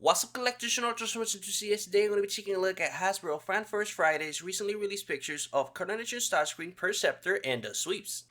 What's up, collectors and ultra much enthusiasts? Today I'm going to be taking a look at Hasbro Fan First Friday's recently released pictures of Coronation Starscream, Perceptor, and the Sweeps.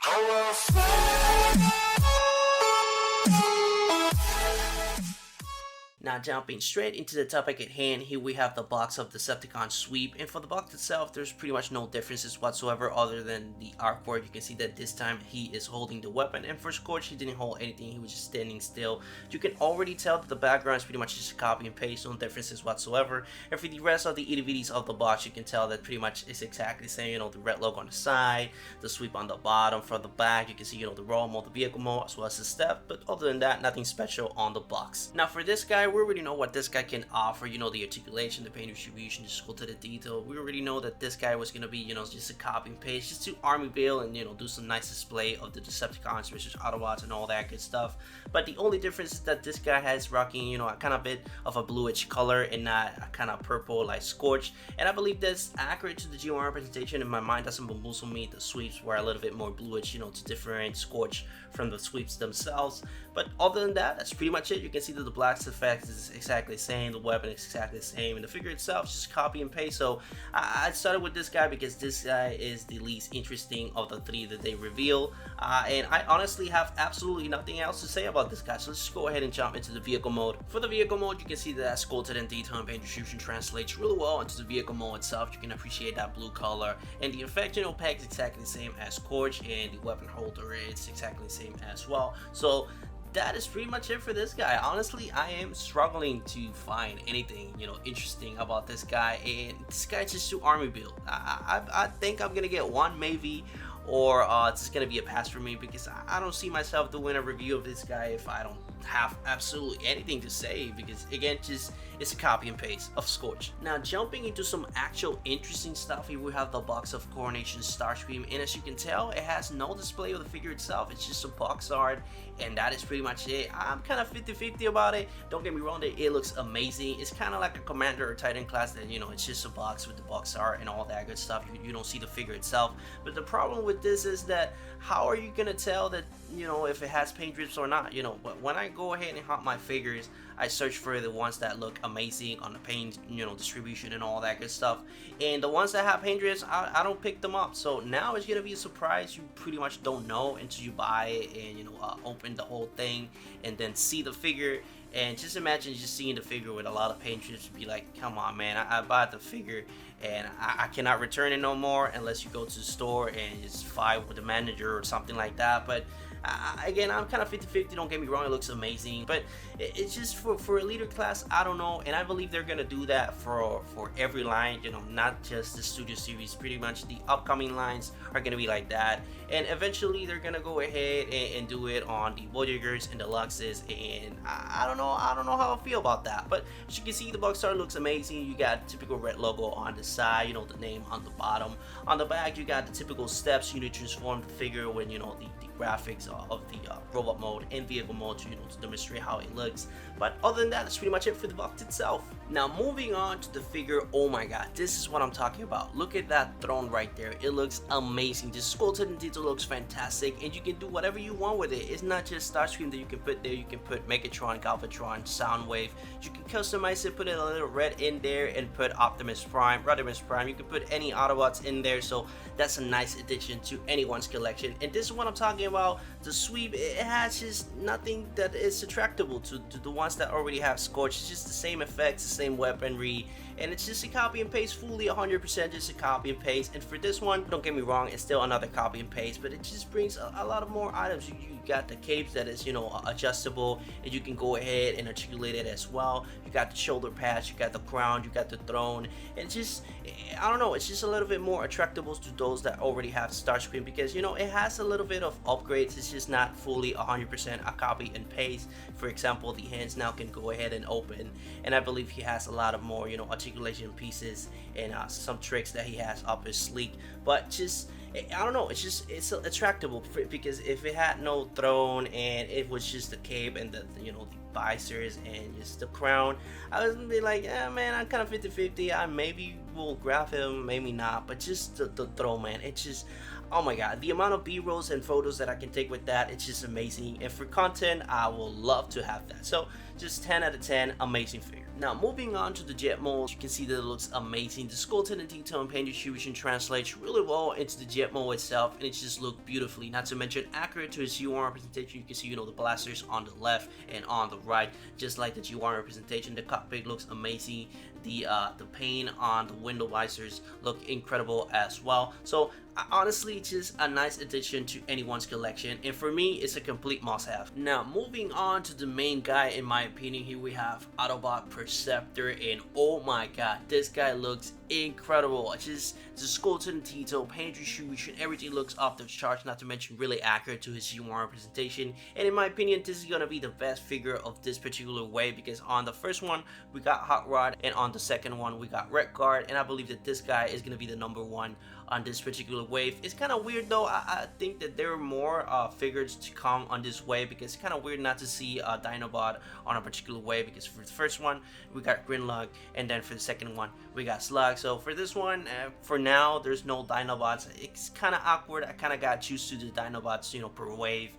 Now jumping straight into the topic at hand, here we have the box of Decepticon Sweep, and for the box itself there's pretty much no differences whatsoever other than the artwork. You can see that this time he is holding the weapon, and for Scorch he didn't hold anything, he was just standing still. You can already tell that the background is pretty much just a copy and paste, no differences whatsoever. And for the rest of the itty-bitties of the box, you can tell that pretty much it's exactly the same. You know, the red logo on the side, the sweep on the bottom. For the back you can see, you know, the raw mode, the vehicle mode, as well as the step, but other than that, nothing special on the box. Now for this guy, we already know what this guy can offer. You know, the articulation, the paint distribution, just go to the detail. We already know that this guy was gonna be, you know, just a copy and paste, just to army build and, you know, do some nice display of the Decepticons versus Autobots and all that good stuff. But the only difference is that this guy has rocking, you know, a kind of bit of a bluish color and not a kind of purple like Scorch. And I believe that's accurate to the G1 representation. In my mind, doesn't bamboozle me. The Sweeps were a little bit more bluish, you know, to differentiate Scorch from the Sweeps themselves. But other than that, that's pretty much it. You can see that the blast effect is exactly the same, the weapon is exactly the same, and the figure itself is just copy and paste. So I started with this guy because this guy is the least interesting of the three that they reveal, and I honestly have absolutely nothing else to say about this guy. So let's just go ahead and jump into the vehicle mode. For the vehicle mode, you can see that sculpted and detail and paint distribution translates really well into the vehicle mode itself. You can appreciate that blue color, and the effect, you know, peg is exactly the same as Scorch, and the weapon holder is exactly the same as well. So that is pretty much it for this guy. Honestly, I am struggling to find anything, you know, interesting about this guy, and this guy's just too army build. I think I'm gonna get one maybe, or it's gonna be a pass for me, because I don't see myself doing a review of this guy if I don't have absolutely anything to say, because again, just it's a copy and paste of Scorch. Now jumping into some actual interesting stuff, here we have the box of Coronation Starscream, and as you can tell, it has no display of the figure itself. It's just a box art, and that is pretty much it. I'm kind of 50-50 about it. Don't get me wrong, that it looks amazing. It's kind of like a Commander or Titan class that, you know, it's just a box with the box art and all that good stuff. You don't see the figure itself. But the problem with this is that how are you gonna tell that, you know, if it has paint drips or not? You know, but when I go ahead and hunt my figures, I search for the ones that look amazing on the paint, you know, distribution and all that good stuff, and the ones that have paint drips, I don't pick them up. So now it's gonna be a surprise. You pretty much don't know until you buy it and, you know, open the whole thing and then see the figure. And just imagine just seeing the figure with a lot of paint drips, be like, come on man, I bought the figure and I cannot return it no more unless you go to the store and just fight with the manager or something like that. But again, I'm kind of 50-50, don't get me wrong, it looks amazing, but it's just for a leader class, I don't know. And I believe they're gonna do that for every line, you know, not just the studio series. Pretty much the upcoming lines are gonna be like that, and eventually they're gonna go ahead and do it on the Voyagers and the Luxes, and I don't know how I feel about that. But as you can see, the box art looks amazing. You got typical red logo on the side, you know, the name on the bottom. On the back, you got the typical steps you need to transform the figure when, you know, the graphics of the robot mode and vehicle mode to, you know, to demonstrate how it looks. But other than that, that's pretty much it for the box itself. Now moving on to the figure, oh my god, this is what I'm talking about. Look at that throne right there. It looks amazing. The sculpted and detail looks fantastic, and you can do whatever you want with it. It's not just Starscream that you can put there. You can put Megatron, Galvatron, Soundwave. You can customize it, put a little red in there, and put Optimus Prime, Rodimus Prime. You can put any Autobots in there, so that's a nice addition to anyone's collection. And this is what I'm talking about. The Sweep, it has just nothing that is attractable to the ones that already have Scorch. It's just the same effects, the same weaponry, and it's just a copy and paste, fully 100% just a copy and paste. And for this one, don't get me wrong, it's still another copy and paste, but it just brings a lot of more items. You got the capes that is, you know, adjustable, and you can go ahead and articulate it as well. You got the shoulder pads, you got the crown, you got the throne, and just, I don't know, it's just a little bit more attractable to those that already have Starscream, because, you know, it has a little bit of upgrades. It's just not fully 100% a copy and paste. For example, the hands now can go ahead and open, and I believe he has a lot of more, you know, articulation pieces and some tricks that he has up his sleeve. But just, I don't know, it's attractable, because if it had no throne and it was just the cape and the, you know, the visors and just the crown. I was gonna be like, yeah, man, I'm kind of 50-50. I maybe will grab him, maybe not, but just the throw, man, it's just, oh my god, the amount of b-rolls and photos that I can take with that, it's just amazing. And for content, I will love to have that. So just 10 out of 10, amazing figure. Now moving on to the jet mold, you can see that it looks amazing. The skeleton and detail and paint distribution translates really well into the jet mold itself, and it just looks beautifully. Not to mention accurate to its G1 representation. You can see, the blasters on the left and on the right, just like the G1 representation. The cockpit looks amazing. The paint on the window visors look incredible as well. So honestly, just a nice addition to anyone's collection, and for me, it's a complete must-have. Now moving on to the main guy, in my opinion, here we have Autobot Perceptor, and oh my god, this guy looks incredible. It's just the skeleton detail, paint distribution, everything looks off the charts, not to mention really accurate to his G1 representation. And in my opinion, this is gonna be the best figure of this particular wave, because on the first one we got Hot Rod, and on the second one we got Red Guard, and I believe that this guy is gonna be the #1 on this particular wave. It's kind of weird though. I think that there are more figures to come on this wave, because it's kind of weird not to see a Dinobot on a particular wave, because for the first one we got Gridlock, and then for the second one we got Slug. So for this one, for now, there's no Dinobots. It's kind of awkward. I kind of got used to the Dinobots, per wave.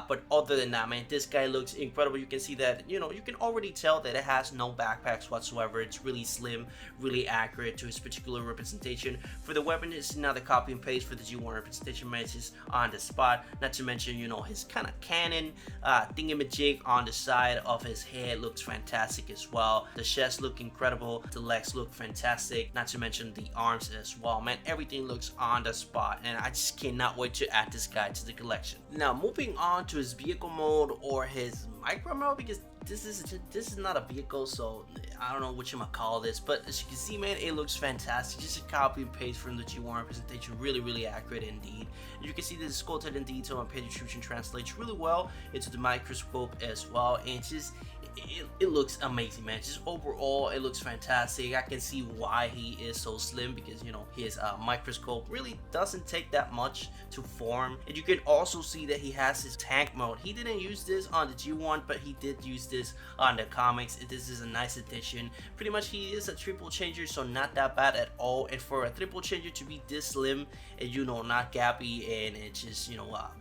But other than that, man, this guy looks incredible. You can see that, you can already tell that it has no backpacks whatsoever. It's really slim, really accurate to his particular representation. For the weapon, it's another copy and paste for the G1 representation matches on the spot. Not to mention, his kind of cannon thingamajig on the side of his head looks fantastic as well. The chest look incredible. The legs look fantastic. Not to mention the arms as well, man. Everything looks on the spot, and I just cannot wait to add this guy to the collection. Now moving on to his vehicle mode, or his micro mode, because this is not a vehicle, so I don't know what you might call this, but as you can see, man, it looks fantastic. Just a copy and paste from the G1 representation, really accurate indeed. And you can see the skeleton and detail and paint distribution translates really well into the microscope as well, and it looks amazing, man. Just overall, it looks fantastic. I can see why he is so slim, because his microscope really doesn't take that much to form. And you can also see that he has his tank mode. He didn't use this on the G1, but he did use this on the comics. This is a nice addition. Pretty much he is a triple changer, so not that bad at all. And for a triple changer to be this slim and not gappy, and it's just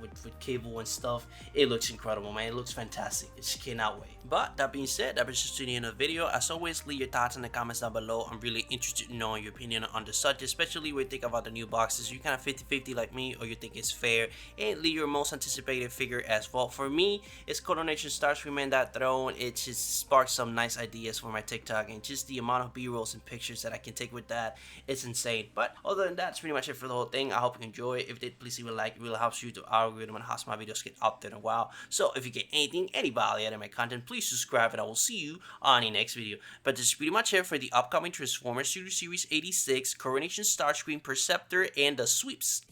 with cable and stuff, it looks incredible, man. It looks fantastic. It just cannot wait. But that being said, that was just the end of the video. As always, leave your thoughts in the comments down below. I'm really interested in knowing your opinion on the subject, especially when you think about the new boxes. You kind of 50-50 like me, or you think it's fair, and leave your most anticipated figure as well. For me, it's Coronation Starscream and that throne. It just sparked some nice ideas for my TikTok, and just the amount of b-rolls and pictures that I can take with that, it's insane. But other than that, that's pretty much it for the whole thing. I hope you enjoy it. If you did, please leave a like. It really helps you to algorithm and helps my videos get out there in a while. So if you get any value out of my content, please subscribe, and I will see you on the next video. But this is pretty much it for the upcoming Transformers Series 86, Coronation Starscream, Perceptor, and the Sweeps.